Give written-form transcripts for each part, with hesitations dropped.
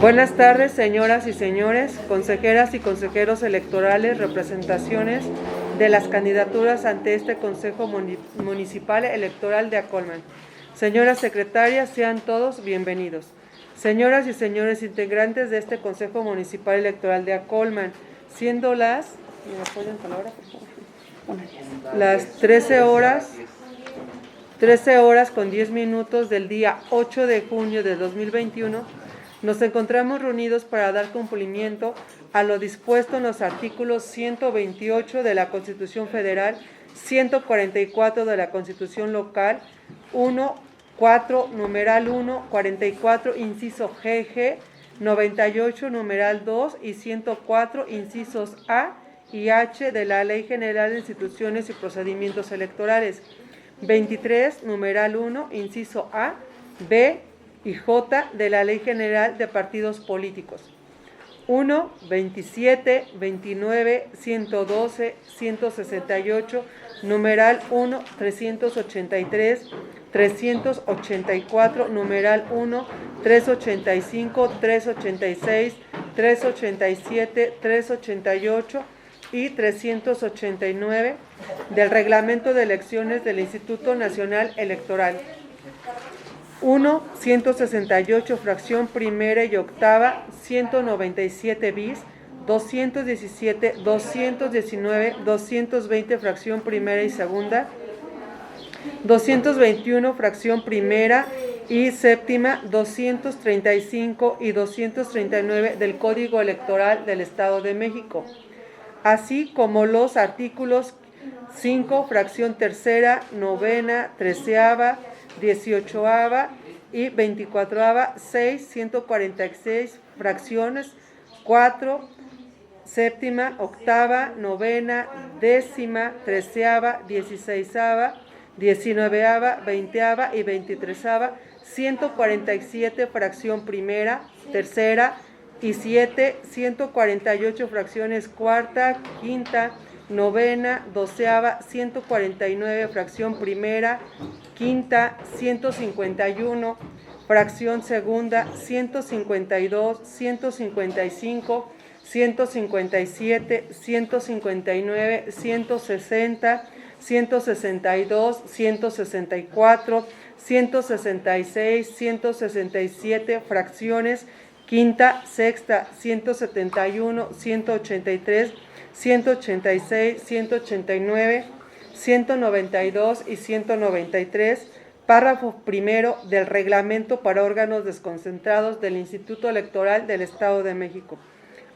Buenas tardes, señoras y señores, consejeras y consejeros electorales, representaciones de las candidaturas ante este Consejo Municipal Electoral de Acolman. Señoras secretarias, sean todos bienvenidos. Señoras y señores integrantes de este Consejo Municipal Electoral de Acolman, siendo las 13 horas con 10 minutos del día 8 de junio de 2021, nos encontramos reunidos para dar cumplimiento a lo dispuesto en los artículos 128 de la Constitución Federal, 144 de la Constitución Local, 4, numeral 1, 44, inciso GG, 98, numeral 2 y 104, incisos A y H de la Ley General de Instituciones y Procedimientos Electorales, 23, numeral 1, inciso A, B y J de la Ley General de Partidos Políticos. 1, 27, 29, 112, 168, numeral 1, 383, 384, numeral 1, 385, 386, 387, 388 y 389 del Reglamento de Elecciones del Instituto Nacional Electoral. 1, 168, fracción primera y octava, 197 bis, 217, 219, 220, fracción primera y segunda, 221, fracción primera y séptima, 235 y 239 del Código Electoral del Estado de México, así como los artículos 5, fracción tercera, novena, treceava, 18ava y 24ava, 6, 146 fracciones, 4, séptima, octava, novena, décima, treceava, 16ava, 19ava, 20ava y 23ava, 147 fracción primera, tercera y 7, 148 fracciones cuarta, quinta, novena, doceava, 149 fracción primera, quinta, 151 fracción segunda, 152, 155, 157, 159, 160, 162, 164, 166, 167 fracciones quinta, sexta, 171, 183, 186, 189, 192 y 193, párrafo primero del Reglamento para órganos desconcentrados del Instituto Electoral del Estado de México.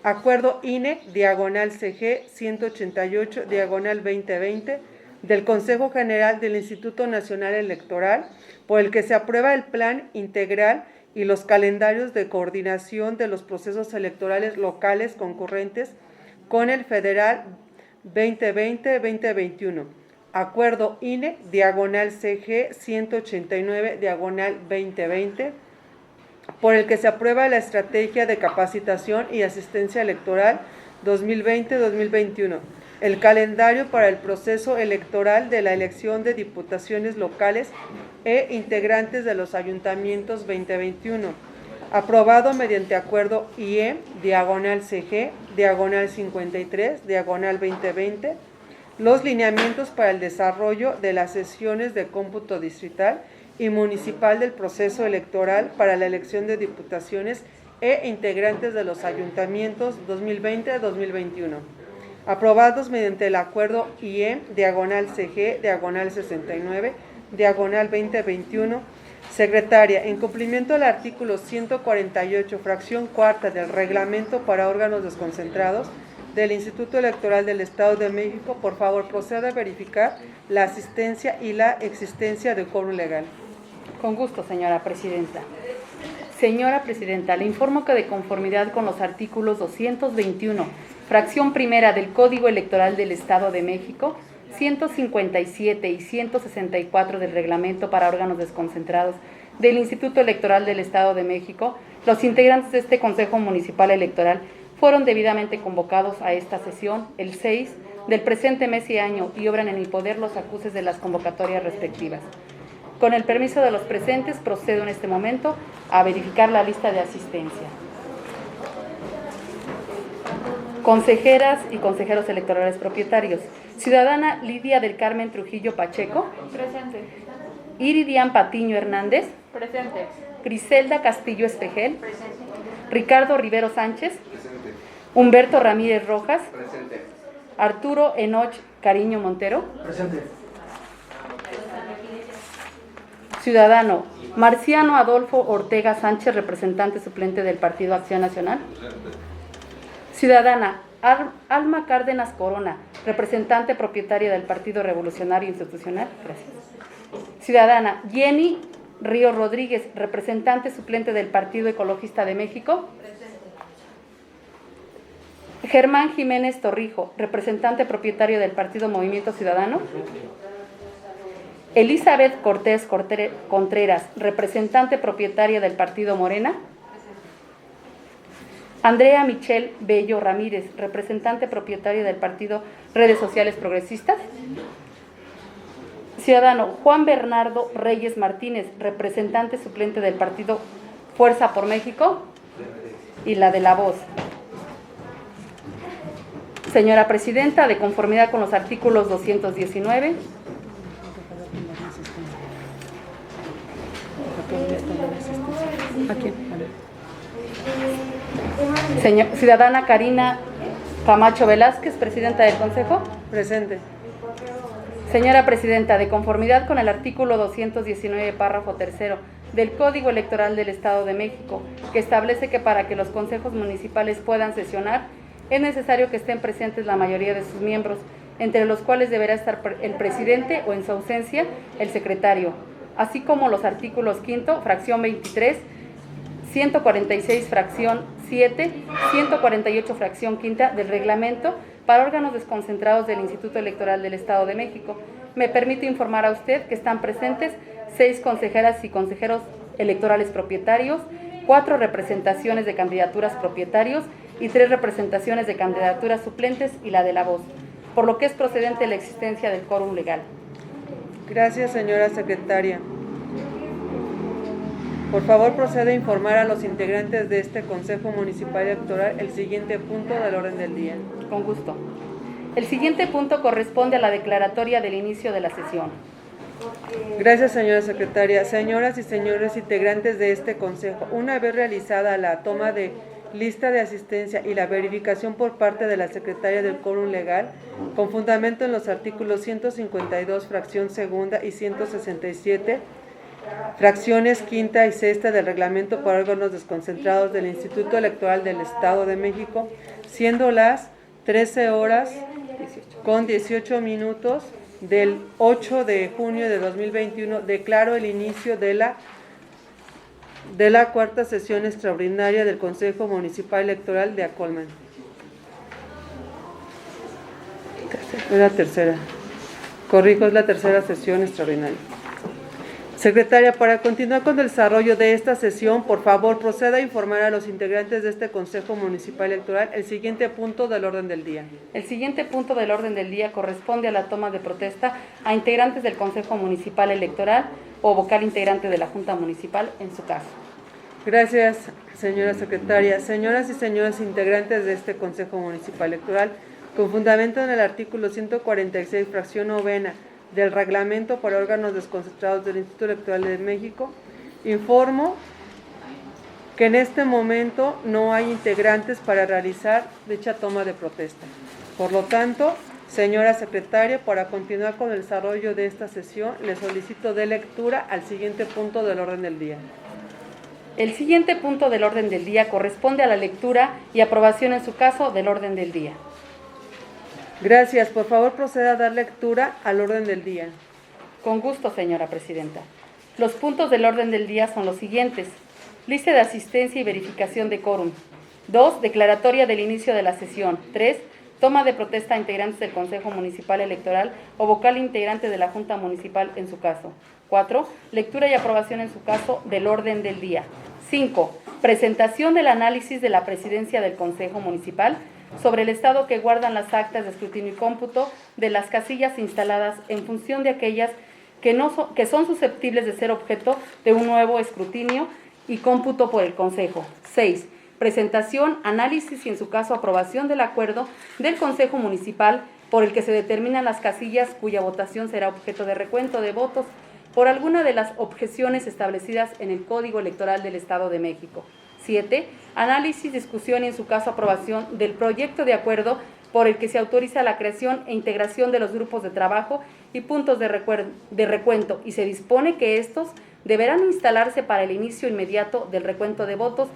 Acuerdo INE, diagonal CG, 188, diagonal 2020, del Consejo General del Instituto Nacional Electoral, por el que se aprueba el Plan Integral y los calendarios de coordinación de los procesos electorales locales concurrentes con el Federal 2020-2021. Acuerdo INE, diagonal CG 189, diagonal 2020, por el que se aprueba la Estrategia de Capacitación y Asistencia Electoral 2020-2021, el calendario para el proceso electoral de la elección de diputaciones locales e integrantes de los ayuntamientos 2021, aprobado mediante acuerdo IE, diagonal CG, diagonal 53, diagonal 2020, los lineamientos para el desarrollo de las sesiones de cómputo distrital y municipal del proceso electoral para la elección de diputaciones e integrantes de los ayuntamientos 2020-2021, aprobados mediante el acuerdo IE, diagonal CG, diagonal 69, diagonal 2021. Secretaria, en cumplimiento al artículo 148, fracción cuarta del Reglamento para órganos desconcentrados del Instituto Electoral del Estado de México, por favor proceda a verificar la asistencia y la existencia de quórum legal. Con gusto, señora presidenta. Señora presidenta, le informo que de conformidad con los artículos 221, fracción primera del Código Electoral del Estado de México, 157 y 164 del Reglamento para órganos desconcentrados del Instituto Electoral del Estado de México, los integrantes de este Consejo Municipal Electoral fueron debidamente convocados a esta sesión el 6 del presente mes y año y obran en mi poder los acuses de las convocatorias respectivas. Con el permiso de los presentes, procedo en este momento a verificar la lista de asistencia. Consejeras y consejeros electorales propietarios. Ciudadana Lidia del Carmen Trujillo Pacheco. Presente. Iridian Patiño Hernández. Presente. Griselda Castillo Espejel. Presente. Ricardo Rivero Sánchez. Presente. Humberto Ramírez Rojas. Presente. Arturo Enoch Cariño Montero. Presente. Ciudadano Marciano Adolfo Ortega Sánchez, representante suplente del Partido Acción Nacional. Ciudadana Alma Cárdenas Corona, representante propietaria del Partido Revolucionario Institucional. Gracias. Ciudadana Jenny Río Rodríguez, representante suplente del Partido Ecologista de México. Germán Jiménez Torrijo, representante propietario del Partido Movimiento Ciudadano. Elizabeth Cortés Contreras, representante propietaria del Partido Morena. Andrea Michelle Bello Ramírez, representante propietaria del Partido Redes Sociales Progresistas. Ciudadano Juan Bernardo Reyes Martínez, representante suplente del Partido Fuerza por México y la de La Voz. Señora Presidenta, de conformidad con los artículos 219, Ciudadana Karina Camacho Velázquez, Presidenta del Consejo. Presente. Señora Presidenta, de conformidad con el artículo 219, párrafo tercero del Código Electoral del Estado de México, que establece que para que los consejos municipales puedan sesionar, es necesario que estén presentes la mayoría de sus miembros, entre los cuales deberá estar el presidente o, en su ausencia, el secretario, así como los artículos 5, fracción 23, 146, fracción 7, 148, fracción 5 del reglamento para órganos desconcentrados del Instituto Electoral del Estado de México. Me permito informar a usted que están presentes 6 consejeras y consejeros electorales propietarios, 4 representaciones de candidaturas propietarios y 3 representaciones de candidaturas suplentes y la de La Voz, por lo que es procedente la existencia del quórum legal. Gracias, señora secretaria. Por favor, proceda a informar a los integrantes de este Consejo Municipal Electoral el siguiente punto del orden del día. Con gusto. El siguiente punto corresponde a la declaratoria del inicio de la sesión. Gracias, señora secretaria. Señoras y señores integrantes de este Consejo, una vez realizada la toma de lista de asistencia y la verificación por parte de la secretaria del quórum legal, con fundamento en los artículos 152, fracción segunda y 167, fracciones quinta y sexta del reglamento para órganos desconcentrados del Instituto Electoral del Estado de México, siendo las 13 horas con 18 minutos del 8 de junio de 2021, declaro el inicio de la cuarta sesión extraordinaria del Consejo Municipal Electoral de Acolman. Es la tercera. Corrijo, es la tercera sesión extraordinaria. Secretaria, para continuar con el desarrollo de esta sesión, por favor, proceda a informar a los integrantes de este Consejo Municipal Electoral el siguiente punto del orden del día. El siguiente punto del orden del día corresponde a la toma de protesta a integrantes del Consejo Municipal Electoral o vocal integrante de la Junta Municipal, en su caso. Gracias, señora secretaria. Señoras y señores integrantes de este Consejo Municipal Electoral, con fundamento en el artículo 146, fracción novena del reglamento para órganos desconcentrados del Instituto Electoral de México, informo que en este momento no hay integrantes para realizar dicha toma de protesta. Por lo tanto, señora secretaria, para continuar con el desarrollo de esta sesión, le solicito de lectura al siguiente punto del orden del día. El siguiente punto del orden del día corresponde a la lectura y aprobación, en su caso, del orden del día. Gracias. Por favor, proceda a dar lectura al orden del día. Con gusto, señora Presidenta. Los puntos del orden del día son los siguientes. Lista de asistencia y verificación de quórum. 2. Declaratoria del inicio de la sesión. 3. Toma de protesta a integrantes del Consejo Municipal Electoral o vocal integrante de la Junta Municipal, en su caso. 4. Lectura y aprobación, en su caso, del orden del día. 5. Presentación del análisis de la Presidencia del Consejo Municipal sobre el estado que guardan las actas de escrutinio y cómputo de las casillas instaladas en función de aquellas que son susceptibles de ser objeto de un nuevo escrutinio y cómputo por el Consejo. 6. presentación, análisis y en su caso aprobación del acuerdo del Consejo Municipal por el que se determinan las casillas cuya votación será objeto de recuento de votos por alguna de las objeciones establecidas en el Código Electoral del Estado de México. 7. Análisis, discusión y en su caso aprobación del proyecto de acuerdo por el que se autoriza la creación e integración de los grupos de trabajo y puntos de recuento y se dispone que estos deberán instalarse para el inicio inmediato del recuento de votos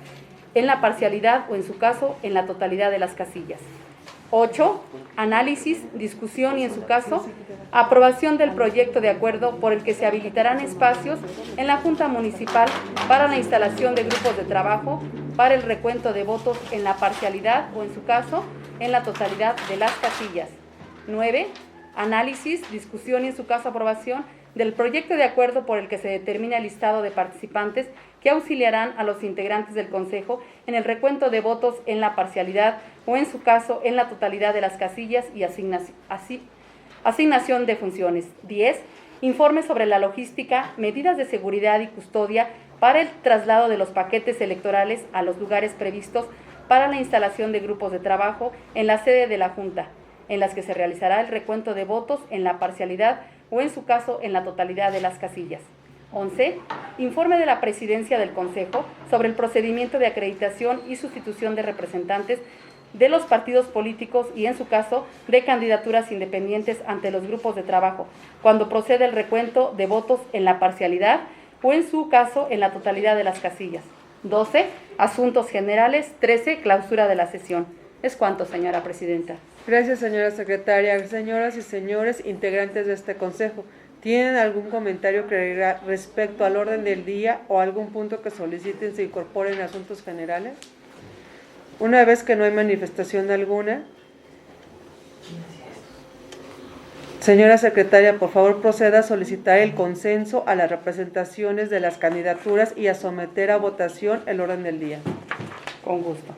en la parcialidad o en su caso en la totalidad de las casillas. 8. Análisis, discusión y en su caso aprobación del proyecto de acuerdo por el que se habilitarán espacios en la Junta Municipal para la instalación de grupos de trabajo para el recuento de votos en la parcialidad o en su caso en la totalidad de las casillas. 9. Análisis, discusión y en su caso aprobación del proyecto de acuerdo por el que se determina el listado de participantes que auxiliarán a los integrantes del Consejo en el recuento de votos en la parcialidad o en su caso en la totalidad de las casillas y asignación de funciones. 10. Informe sobre la logística, medidas de seguridad y custodia para el traslado de los paquetes electorales a los lugares previstos para la instalación de grupos de trabajo en la sede de la Junta, en las que se realizará el recuento de votos en la parcialidad o en su caso en la totalidad de las casillas. 11. Informe de la Presidencia del Consejo sobre el procedimiento de acreditación y sustitución de representantes de los partidos políticos y en su caso de candidaturas independientes ante los grupos de trabajo, cuando procede el recuento de votos en la parcialidad o en su caso en la totalidad de las casillas. 12. Asuntos generales. 13. Clausura de la sesión. Es cuanto, señora presidenta. Gracias, señora secretaria. Señoras y señores integrantes de este consejo, ¿tienen algún comentario que agregar respecto al orden del día o algún punto que soliciten se incorpore en asuntos generales? Una vez que no hay manifestación alguna, señora secretaria, por favor proceda a solicitar el consenso a las representaciones de las candidaturas y a someter a votación el orden del día. Con gusto.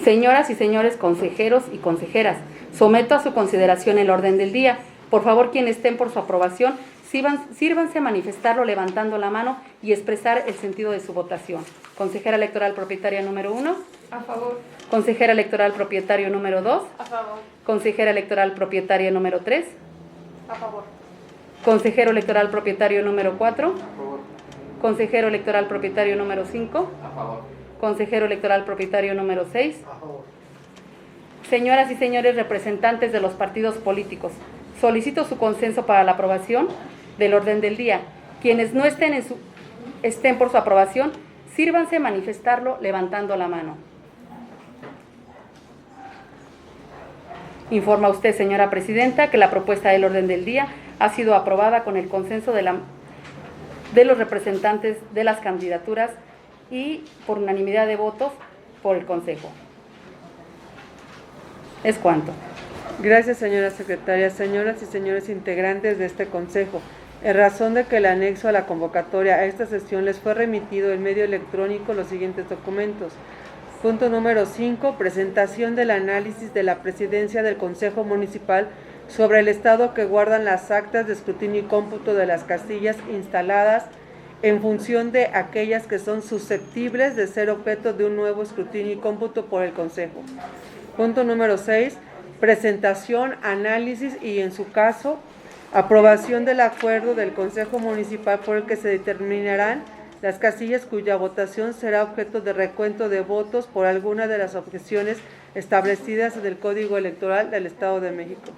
Señoras y señores consejeros y consejeras, someto a su consideración el orden del día. Por favor, quienes estén por su aprobación, sírvanse a manifestarlo levantando la mano y expresar el sentido de su votación. Consejera electoral propietaria número 1. A favor. Consejera electoral propietario número 2. A favor. Consejera electoral propietaria número 3. A favor. Consejero electoral propietario número 4. A favor. Consejero electoral propietario número 5. A favor. Consejero electoral propietario número 6. A favor. Señoras y señores representantes de los partidos políticos, solicito su consenso para la aprobación del orden del día. Quienes no estén por su aprobación, sírvanse a manifestarlo levantando la mano. Informa usted, señora presidenta, que la propuesta del orden del día ha sido aprobada con el consenso de los representantes de las candidaturas y por unanimidad de votos por el Consejo. Es cuanto. Gracias, señora secretaria. Señoras y señores integrantes de este consejo, en razón de que el anexo a la convocatoria a esta sesión les fue remitido en medio electrónico los siguientes documentos. Punto número 5, presentación del análisis de la Presidencia del Consejo Municipal sobre el estado que guardan las actas de escrutinio y cómputo de las casillas instaladas en función de aquellas que son susceptibles de ser objeto de un nuevo escrutinio y cómputo por el Consejo. Punto número 6, presentación, análisis y, en su caso, aprobación del acuerdo del Consejo Municipal por el que se determinarán las casillas cuya votación será objeto de recuento de votos por alguna de las objeciones establecidas en el Código Electoral del Estado de México.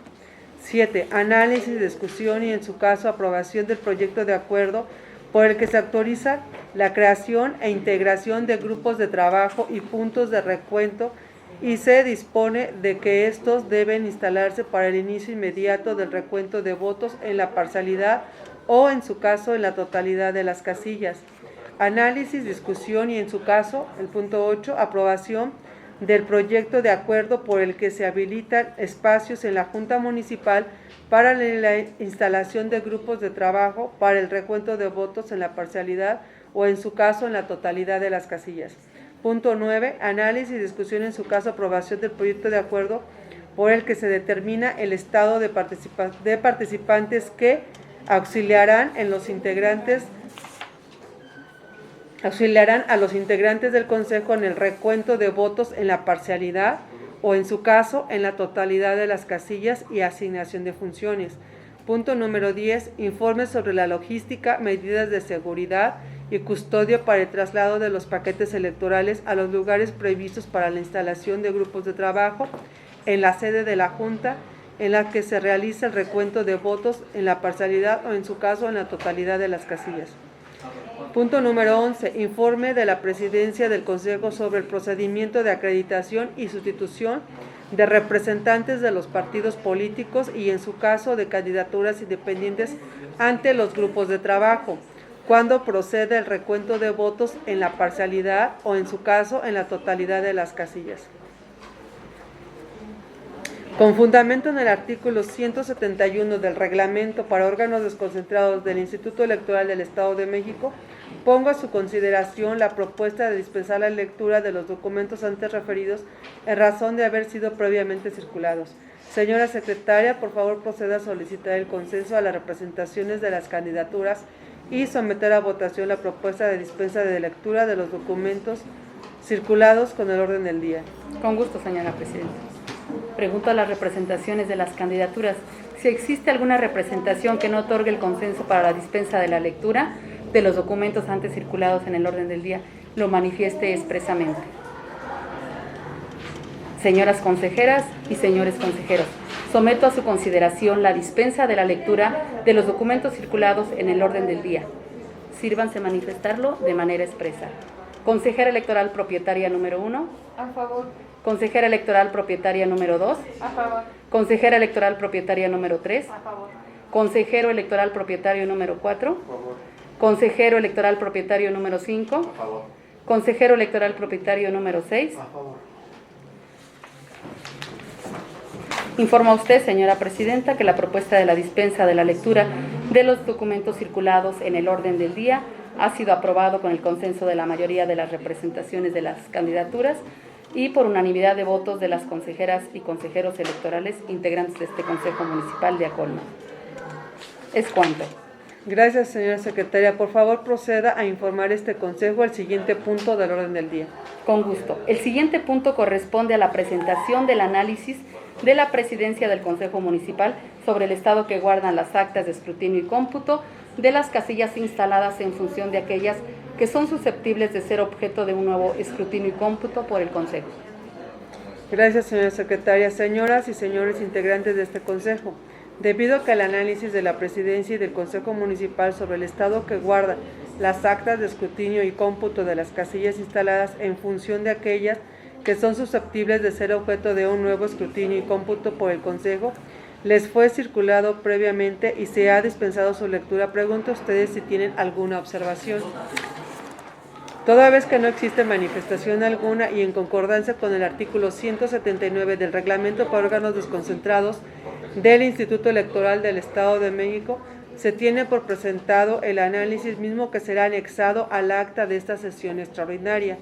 7. Análisis, discusión y, en su caso, aprobación del proyecto de acuerdo por el que se autoriza la creación e integración de grupos de trabajo y puntos de recuento y se dispone de que estos deben instalarse para el inicio inmediato del recuento de votos en la parcialidad o, en su caso, en la totalidad de las casillas. Análisis, discusión y, en su caso, el punto 8, aprobación del proyecto de acuerdo por el que se habilitan espacios en la Junta Municipal para la instalación de grupos de trabajo para el recuento de votos en la parcialidad o, en su caso, en la totalidad de las casillas. Punto 9. Análisis y discusión, en su caso, aprobación del proyecto de acuerdo por el que se determina el estado de participantes que auxiliarán en los integrantes auxiliarán a los integrantes del Consejo en el recuento de votos en la parcialidad o, en su caso, en la totalidad de las casillas y asignación de funciones. Punto número 10. Informe sobre la logística, medidas de seguridad y custodia para el traslado de los paquetes electorales a los lugares previstos para la instalación de grupos de trabajo en la sede de la Junta, en la que se realiza el recuento de votos en la parcialidad o, en su caso, en la totalidad de las casillas. Punto número 11. Informe de la Presidencia del Consejo sobre el procedimiento de acreditación y sustitución de representantes de los partidos políticos y, en su caso, de candidaturas independientes ante los grupos de trabajo, cuando procede el recuento de votos en la parcialidad o, en su caso, en la totalidad de las casillas. Con fundamento en el artículo 171 del Reglamento para órganos desconcentrados del Instituto Electoral del Estado de México, pongo a su consideración la propuesta de dispensar la lectura de los documentos antes referidos en razón de haber sido previamente circulados. Señora Secretaria, por favor proceda a solicitar el consenso a las representaciones de las candidaturas y someter a votación la propuesta de dispensa de lectura de los documentos circulados con el orden del día. Con gusto, señora Presidenta. Pregunto a las representaciones de las candidaturas si existe alguna representación que no otorgue el consenso para la dispensa de la lectura de los documentos antes circulados en el orden del día, lo manifieste expresamente. Señoras consejeras y señores consejeros, someto a su consideración la dispensa de la lectura de los documentos circulados en el orden del día. Sírvanse manifestarlo de manera expresa. Consejera electoral propietaria número 1. A favor. Consejera electoral propietaria número 2. A favor. Consejera electoral propietaria número 3. A favor. Consejero electoral propietario número 4. A favor. Consejero electoral propietario número 5. A favor. Consejero electoral propietario número 6. A favor. Informa usted, señora Presidenta, que la propuesta de la dispensa de la lectura de los documentos circulados en el orden del día ha sido aprobado con el consenso de la mayoría de las representaciones de las candidaturas y por unanimidad de votos de las consejeras y consejeros electorales integrantes de este Consejo Municipal de Acolma. Es cuanto. Gracias, señora Secretaria. Por favor, proceda a informar este Consejo al siguiente punto del orden del día. Con gusto. El siguiente punto corresponde a la presentación del análisis de la Presidencia del Consejo Municipal sobre el estado que guardan las actas de escrutinio y cómputo de las casillas instaladas en función de aquellas que son susceptibles de ser objeto de un nuevo escrutinio y cómputo por el Consejo. Gracias, señora Secretaria. Señoras y señores integrantes de este Consejo, debido a que el análisis de la Presidencia y del Consejo Municipal sobre el estado que guarda las actas de escrutinio y cómputo de las casillas instaladas en función de aquellas que son susceptibles de ser objeto de un nuevo escrutinio y cómputo por el Consejo, les fue circulado previamente y se ha dispensado su lectura. Pregunto a ustedes si tienen alguna observación. Toda vez que no existe manifestación alguna y en concordancia con el artículo 179 del Reglamento para órganos desconcentrados del Instituto Electoral del Estado de México, se tiene por presentado el análisis mismo que será anexado al acta de esta sesión extraordinaria.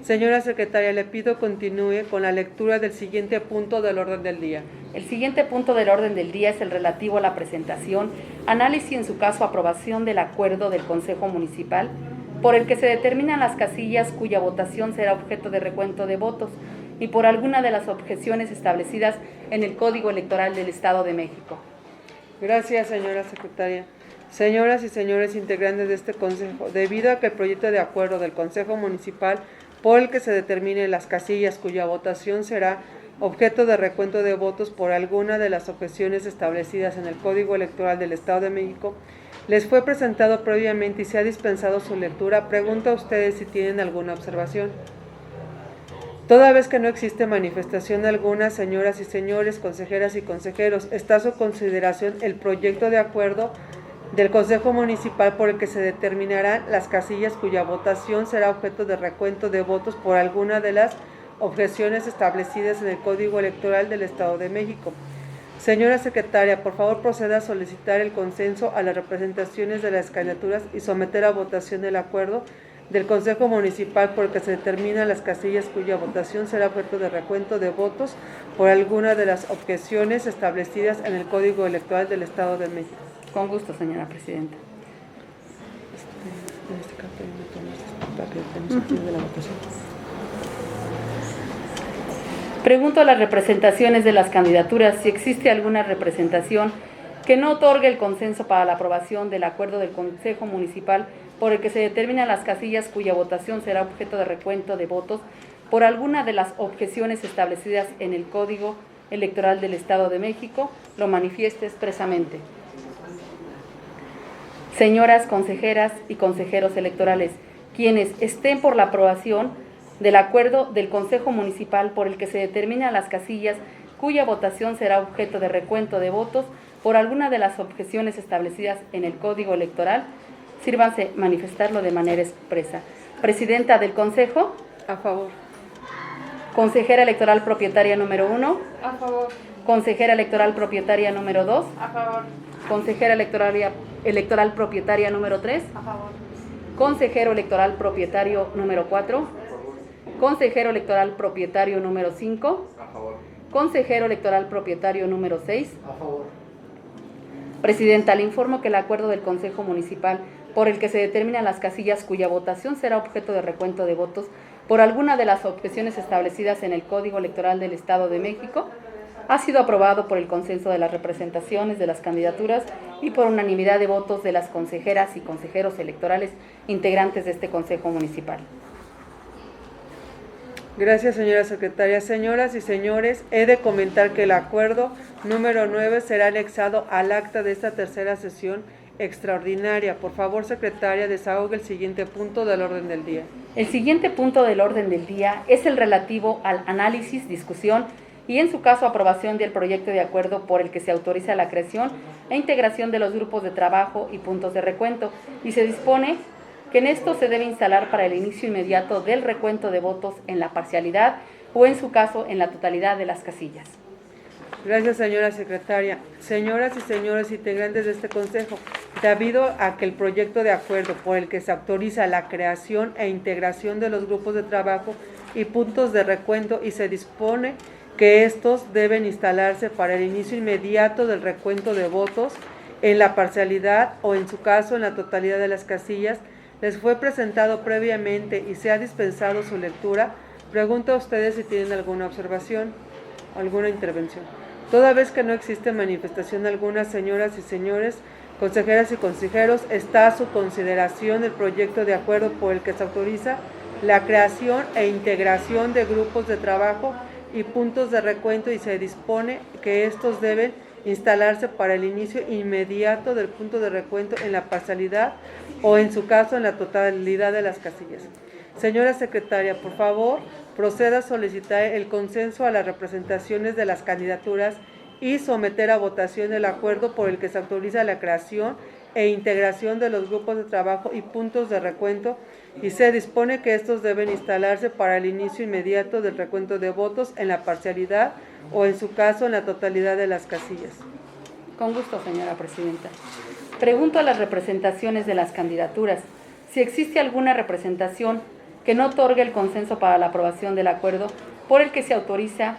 Señora Secretaria, le pido continúe con la lectura del siguiente punto del orden del día. El siguiente punto del orden del día es el relativo a la presentación, análisis y en su caso aprobación del acuerdo del Consejo Municipal por el que se determinan las casillas cuya votación será objeto de recuento de votos y por alguna de las objeciones establecidas en el Código Electoral del Estado de México. Gracias, señora Secretaria. Señoras y señores integrantes de este Consejo, debido a que el proyecto de acuerdo del Consejo Municipal por el que se determinen las casillas cuya votación será objeto de recuento de votos por alguna de las objeciones establecidas en el Código Electoral del Estado de México, les fue presentado previamente y se ha dispensado su lectura. Pregunto a ustedes si tienen alguna observación. Toda vez que no existe manifestación alguna, señoras y señores, consejeras y consejeros, está a su consideración el proyecto de acuerdo del Consejo Municipal por el que se determinarán las casillas cuya votación será objeto de recuento de votos por alguna de las objeciones establecidas en el Código Electoral del Estado de México. Señora Secretaria, por favor proceda a solicitar el consenso a las representaciones de las candidaturas y someter a votación el acuerdo del Consejo Municipal por el que se determinan las casillas cuya votación será objeto de recuento de votos por alguna de las objeciones establecidas en el Código Electoral del Estado de México. Con gusto, señora Presidenta. para que estemos aquí de la votación. Pregunto a las representaciones de las candidaturas si existe alguna representación que no otorgue el consenso para la aprobación del acuerdo del Consejo Municipal por el que se determinan las casillas cuya votación será objeto de recuento de votos por alguna de las objeciones establecidas en el Código Electoral del Estado de México, lo manifieste expresamente. Señoras consejeras y consejeros electorales, quienes estén por la aprobación del acuerdo del Consejo Municipal por el que se determinan las casillas cuya votación será objeto de recuento de votos por alguna de las objeciones establecidas en el Código Electoral, sírvanse manifestarlo de manera expresa. Presidenta del Consejo. A favor. Consejera electoral propietaria número 1. A favor. Consejera electoral propietaria número 2. A favor. Consejera electoral propietaria número 3. A favor. Consejero electoral propietario número 4. Consejero electoral propietario número 5. A favor. Consejero electoral propietario número 6. A favor. Presidenta, le informo que el acuerdo del Consejo Municipal por el que se determinan las casillas cuya votación será objeto de recuento de votos por alguna de las objeciones establecidas en el Código Electoral del Estado de México ha sido aprobado por el consenso de las representaciones de las candidaturas y por unanimidad de votos de las consejeras y consejeros electorales integrantes de este Consejo Municipal. Gracias, señora secretaria. Señoras y señores, he de comentar que el acuerdo número 9 será anexado al acta de esta tercera sesión extraordinaria. Por favor, secretaria, desahogue el siguiente punto del orden del día. El siguiente punto del orden del día es el relativo al análisis, discusión y, en su caso, aprobación del proyecto de acuerdo por el que se autoriza la creación e integración de los grupos de trabajo y puntos de recuento, y se dispone que en esto se debe instalar para el inicio inmediato del recuento de votos en la parcialidad o, en su caso, en la totalidad de las casillas. Gracias, señora secretaria. Señoras y señores integrantes de este Consejo, debido a que el proyecto de acuerdo por el que se autoriza la creación e integración de los grupos de trabajo y puntos de recuento y se dispone que estos deben instalarse para el inicio inmediato del recuento de votos en la parcialidad o, en su caso, en la totalidad de las casillas, les fue presentado previamente y se ha dispensado su lectura. Pregunto a ustedes si tienen alguna observación, alguna intervención. Toda vez que no existe manifestación alguna, señoras y señores, consejeras y consejeros, está a su consideración el proyecto de acuerdo por el que se autoriza la creación e integración de grupos de trabajo y puntos de recuento y se dispone que estos deben instalarse para el inicio inmediato del punto de recuento en la parcialidad o, en su caso, en la totalidad de las casillas. Señora secretaria, por favor, proceda a solicitar el consenso a las representaciones de las candidaturas y someter a votación el acuerdo por el que se autoriza la creación e integración de los grupos de trabajo y puntos de recuento y se dispone que estos deben instalarse para el inicio inmediato del recuento de votos en la parcialidad o, en su caso, en la totalidad de las casillas. Con gusto, señora presidenta. Pregunto a las representaciones de las candidaturas si existe alguna representación que no otorgue el consenso para la aprobación del acuerdo por el que se autoriza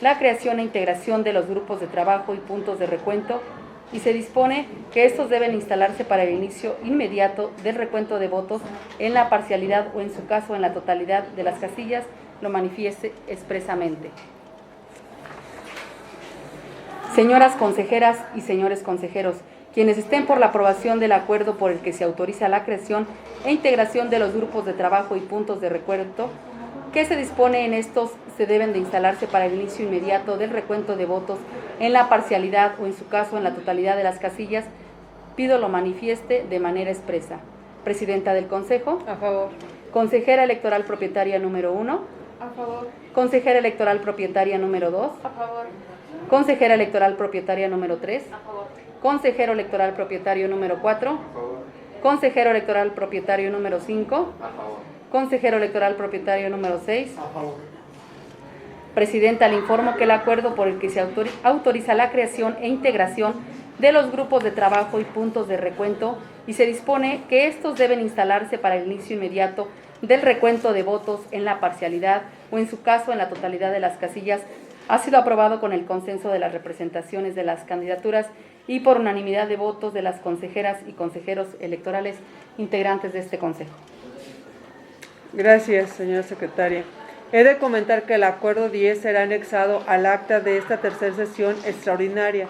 la creación e integración de los grupos de trabajo y puntos de recuento y se dispone que estos deben instalarse para el inicio inmediato del recuento de votos en la parcialidad o, en su caso, en la totalidad de las casillas, lo manifieste expresamente. Señoras consejeras y señores consejeros, quienes estén por la aprobación del acuerdo por el que se autoriza la creación e integración de los grupos de trabajo y puntos de recuento, que se dispone en estos se deben de instalarse para el inicio inmediato del recuento de votos en la parcialidad o, en su caso, en la totalidad de las casillas, pido lo manifieste de manera expresa. Presidenta del Consejo. A favor. Consejera electoral propietaria número 1. A favor. Consejera electoral propietaria número 2. A favor. Consejera electoral propietaria número 3. A favor. Consejero electoral propietario número 4. A favor. Consejero electoral propietario número 5. A favor. Consejero electoral propietario número 6. A favor. Presidenta, le informo que el acuerdo por el que se autoriza la creación e integración de los grupos de trabajo y puntos de recuento y se dispone que estos deben instalarse para el inicio inmediato del recuento de votos en la parcialidad o, en su caso, en la totalidad de las casillas, ha sido aprobado con el consenso de las representaciones de las candidaturas y por unanimidad de votos de las consejeras y consejeros electorales integrantes de este Consejo. Gracias, señora secretaria. He de comentar que el acuerdo 10 será anexado al acta de esta tercera sesión extraordinaria.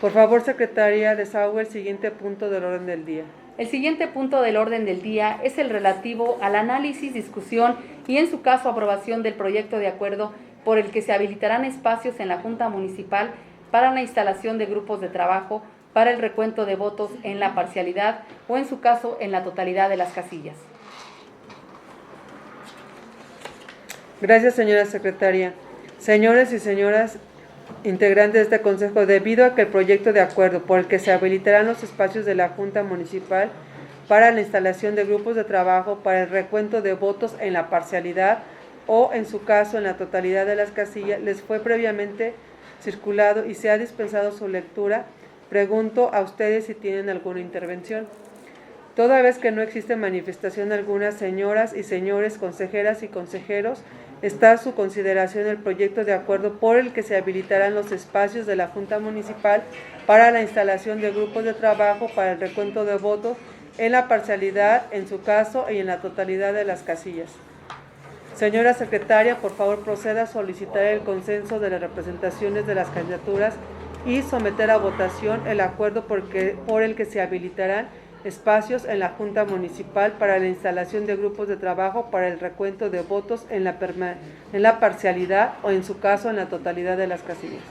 Por favor, secretaria, desahogue el siguiente punto del orden del día. El siguiente punto del orden del día es el relativo al análisis, discusión y, en su caso, aprobación del proyecto de acuerdo por el que se habilitarán espacios en la Junta Municipal para la instalación de grupos de trabajo para el recuento de votos en la parcialidad o, en su caso, en la totalidad de las casillas. Gracias, señora secretaria. Señores y señoras integrantes de este Consejo, debido a que el proyecto de acuerdo por el que se habilitarán los espacios de la Junta Municipal para la instalación de grupos de trabajo para el recuento de votos en la parcialidad o, en su caso, en la totalidad de las casillas, les fue previamente circulado y se ha dispensado su lectura, pregunto a ustedes si tienen alguna intervención. Toda vez que no existe manifestación alguna, señoras y señores consejeras y consejeros, está a su consideración el proyecto de acuerdo por el que se habilitarán los espacios de la Junta Municipal para la instalación de grupos de trabajo para el recuento de votos en la parcialidad, en su caso, y en la totalidad de las casillas. Señora secretaria, por favor proceda a solicitar el consenso de las representaciones de las candidaturas y someter a votación el acuerdo por el que se habilitarán espacios en la Junta Municipal para la instalación de grupos de trabajo para el recuento de votos en la parcialidad o, en su caso, en la totalidad de las casillas.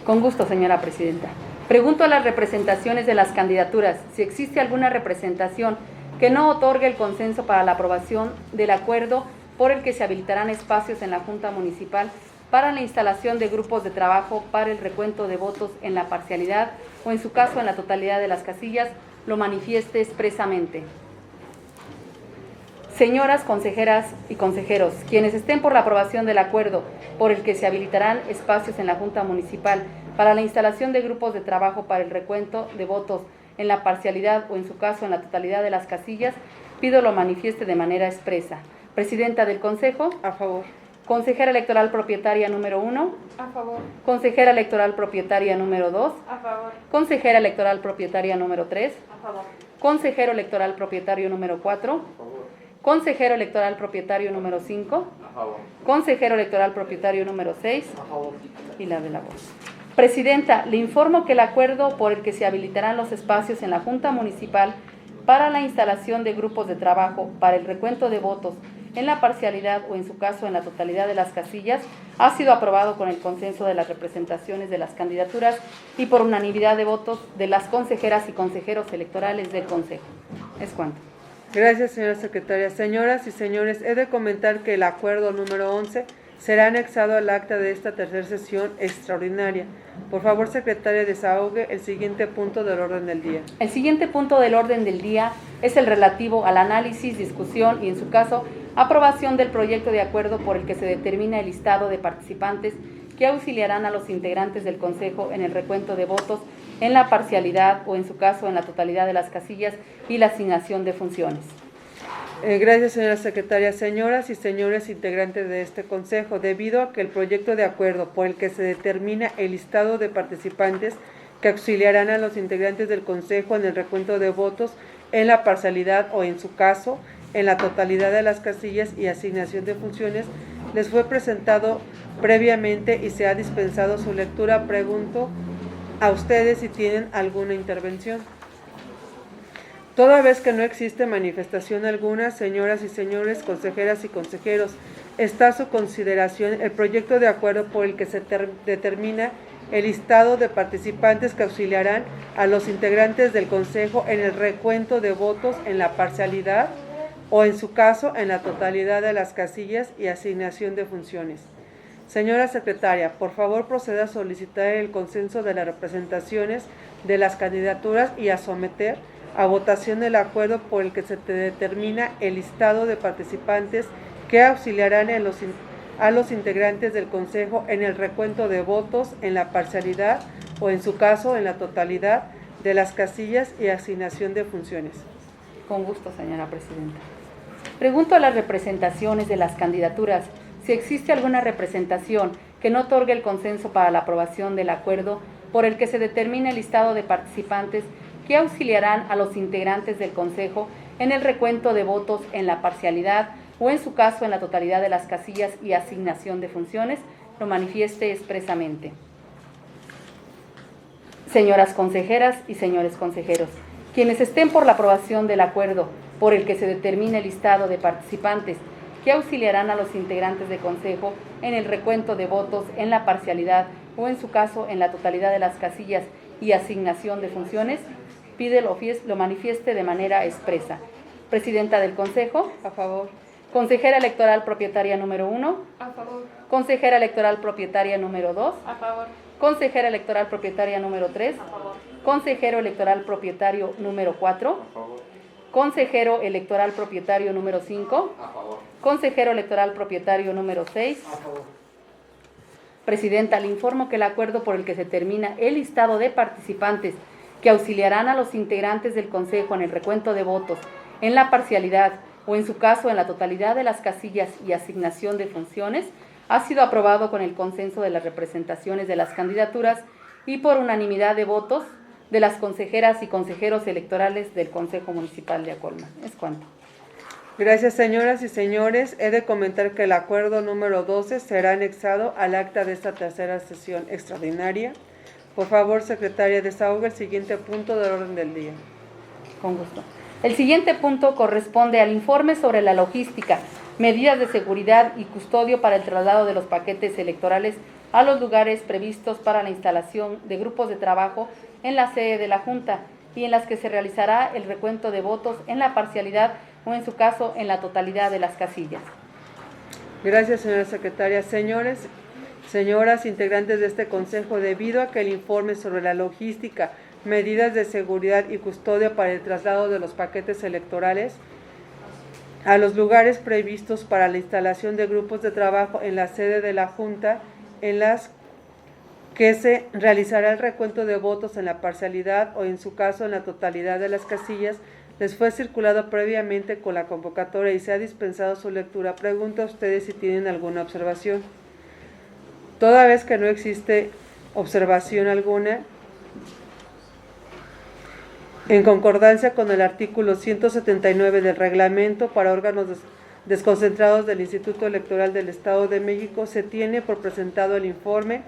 Con gusto, señora presidenta. Pregunto a las representaciones de las candidaturas si existe alguna representación que no otorgue el consenso para la aprobación del acuerdo por el que se habilitarán espacios en la Junta Municipal para la instalación de grupos de trabajo para el recuento de votos en la parcialidad o, en su caso, en la totalidad de las casillas, lo manifieste expresamente. Señoras consejeras y consejeros, quienes estén por la aprobación del acuerdo por el que se habilitarán espacios en la Junta Municipal para la instalación de grupos de trabajo para el recuento de votos en la parcialidad o, en su caso, en la totalidad de las casillas, pido lo manifieste de manera expresa. Presidenta del Consejo. A favor. Consejera electoral propietaria número 1. A favor. Consejera electoral propietaria número 2. A favor. Consejera electoral propietaria número 3. A favor. Consejero electoral propietario número 4. A favor. Consejero electoral propietario número 5. A favor. Consejero electoral propietario número 6. A favor. Y la de la voz. Presidenta, le informo que el acuerdo por el que se habilitarán los espacios en la Junta Municipal para la instalación de grupos de trabajo para el recuento de votos en la parcialidad o, en su caso, en la totalidad de las casillas, ha sido aprobado con el consenso de las representaciones de las candidaturas y por unanimidad de votos de las consejeras y consejeros electorales del Consejo. Es cuanto. Gracias, señora secretaria. Señoras y señores, he de comentar que el acuerdo número 11 será anexado al acta de esta tercera sesión extraordinaria. Por favor, secretaria, desahogue el siguiente punto del orden del día. El siguiente punto del orden del día es el relativo al análisis, discusión y, en su caso, aprobación del proyecto de acuerdo por el que se determina el listado de participantes que auxiliarán a los integrantes del Consejo en el recuento de votos en la parcialidad o, en su caso, en la totalidad de las casillas y la asignación de funciones. Gracias, señora secretaria. Señoras y señores integrantes de este Consejo, debido a que el proyecto de acuerdo por el que se determina el listado de participantes que auxiliarán a los integrantes del Consejo en el recuento de votos en la parcialidad o, en su caso, en la totalidad de las casillas y asignación de funciones, les fue presentado previamente y se ha dispensado su lectura, pregunto a ustedes si tienen alguna intervención. Toda vez que no existe manifestación alguna, señoras y señores consejeras y consejeros, está a su consideración el proyecto de acuerdo por el que se determina el listado de participantes que auxiliarán a los integrantes del Consejo en el recuento de votos en la parcialidad o, en su caso, en la totalidad de las casillas y asignación de funciones. Señora secretaria, por favor proceda a solicitar el consenso de las representaciones de las candidaturas y a someter a votación el acuerdo por el que se determina el listado de participantes que auxiliarán a los integrantes del Consejo en el recuento de votos en la parcialidad o, en su caso, en la totalidad de las casillas y asignación de funciones. Con gusto, señora presidenta. Pregunto a las representaciones de las candidaturas si existe alguna representación que no otorgue el consenso para la aprobación del acuerdo por el que se determina el listado de participantes que auxiliarán a los integrantes del Consejo en el recuento de votos en la parcialidad o en su caso en la totalidad de las casillas y asignación de funciones, lo manifieste expresamente. Señoras consejeras y señores consejeros, quienes estén por la aprobación del acuerdo por el que se determine el listado de participantes que auxiliarán a los integrantes de consejo en el recuento de votos en la parcialidad o en su caso en la totalidad de las casillas y asignación de funciones, pide lo manifieste de manera expresa. Presidenta del Consejo. A favor. Consejera electoral propietaria número 1. A favor. Consejera electoral propietaria número 2. A favor. Consejera electoral propietaria número 3. A favor. Consejero electoral propietario número 4. A favor. Consejero electoral propietario número 5. A favor. Consejero electoral propietario número 6. A favor. Presidenta, le informo que el acuerdo por el que se termina el listado de participantes que auxiliarán a los integrantes del Consejo en el recuento de votos en la parcialidad o en su caso en la totalidad de las casillas y asignación de funciones ha sido aprobado con el consenso de las representaciones de las candidaturas y por unanimidad de votos de las consejeras y consejeros electorales del Consejo Municipal de Acolma. Es cuanto. Gracias, señoras y señores. He de comentar que el acuerdo número 12 será anexado al acta de esta tercera sesión extraordinaria. Por favor, secretaria, desahogue el siguiente punto del orden del día. Con gusto. El siguiente punto corresponde al informe sobre la logística, medidas de seguridad y custodio para el traslado de los paquetes electorales a los lugares previstos para la instalación de grupos de trabajo en la sede de la Junta y en las que se realizará el recuento de votos en la parcialidad o en su caso en la totalidad de las casillas. Gracias, señora secretaria. Señoras integrantes de este Consejo, debido a que el informe sobre la logística, medidas de seguridad y custodia para el traslado de los paquetes electorales a los lugares previstos para la instalación de grupos de trabajo en la sede de la Junta, en las que se realizará el recuento de votos en la parcialidad o en su caso en la totalidad de las casillas, les fue circulado previamente con la convocatoria y se ha dispensado su lectura. Pregunto a ustedes si tienen alguna observación. Toda vez que no existe observación alguna, en concordancia con el artículo 179 del reglamento para órganos desconcentrados del Instituto Electoral del Estado de México, se tiene por presentado el informe,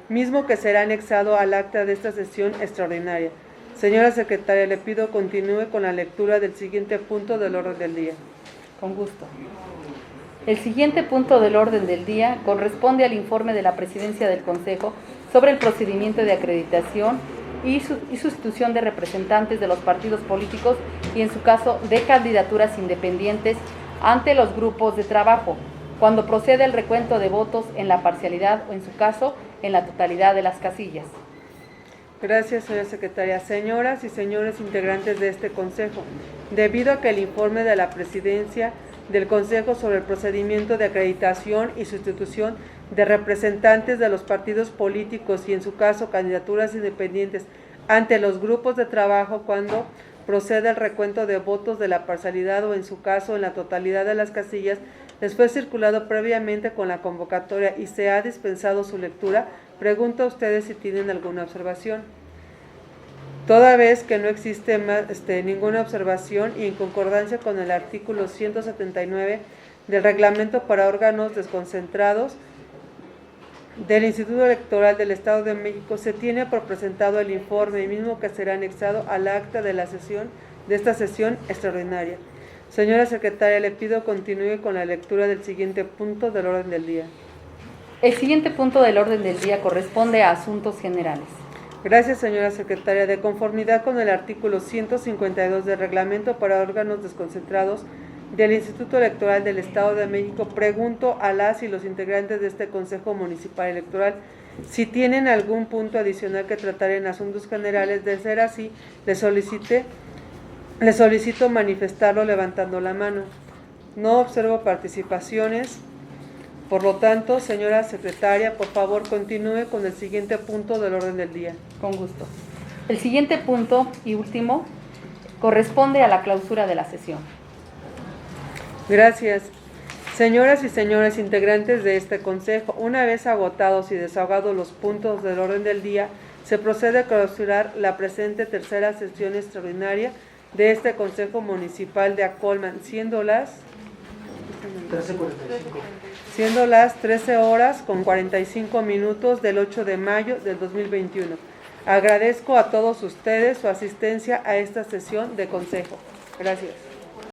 mismo que será anexado al acta de esta sesión extraordinaria. Señora secretaria, le pido continúe con la lectura del siguiente punto del orden del día. Con gusto. El siguiente punto del orden del día corresponde al informe de la Presidencia del Consejo sobre el procedimiento de acreditación y sustitución de representantes de los partidos políticos y en su caso de candidaturas independientes ante los grupos de trabajo, cuando procede el recuento de votos en la parcialidad o en su caso en la totalidad de las casillas. Gracias, señora secretaria. Señoras y señores integrantes de este Consejo, debido a que el informe de la Presidencia del Consejo sobre el procedimiento de acreditación y sustitución de representantes de los partidos políticos y en su caso candidaturas independientes ante los grupos de trabajo cuando procede el recuento de votos de la parcialidad o en su caso en la totalidad de las casillas, les fue circulado previamente con la convocatoria y se ha dispensado su lectura. Pregunto a ustedes si tienen alguna observación. Toda vez que no existe ninguna observación y en concordancia con el artículo 179 del reglamento para órganos desconcentrados del Instituto Electoral del Estado de México, se tiene por presentado el informe mismo que será anexado al acta de la sesión de esta sesión extraordinaria. Señora secretaria, le pido continúe con la lectura del siguiente punto del orden del día. El siguiente punto del orden del día corresponde a asuntos generales. Gracias, señora secretaria. De conformidad con el artículo 152 del reglamento para órganos desconcentrados del Instituto Electoral del Estado de México, pregunto a las y los integrantes de este Consejo Municipal Electoral si tienen algún punto adicional que tratar en asuntos generales. De ser así, les solicito manifestarlo levantando la mano. No observo participaciones. Por lo tanto, señora secretaria, por favor, continúe con el siguiente punto del orden del día. Con gusto. El siguiente punto y último corresponde a la clausura de la sesión. Gracias. Señoras y señores integrantes de este Consejo, una vez agotados y desahogados los puntos del orden del día, se procede a clausurar la presente tercera sesión extraordinaria de este Consejo Municipal de Acolman, siendo las 13 horas con 45 minutos del 8 de mayo del 2021. Agradezco a todos ustedes su asistencia a esta sesión de consejo. Gracias.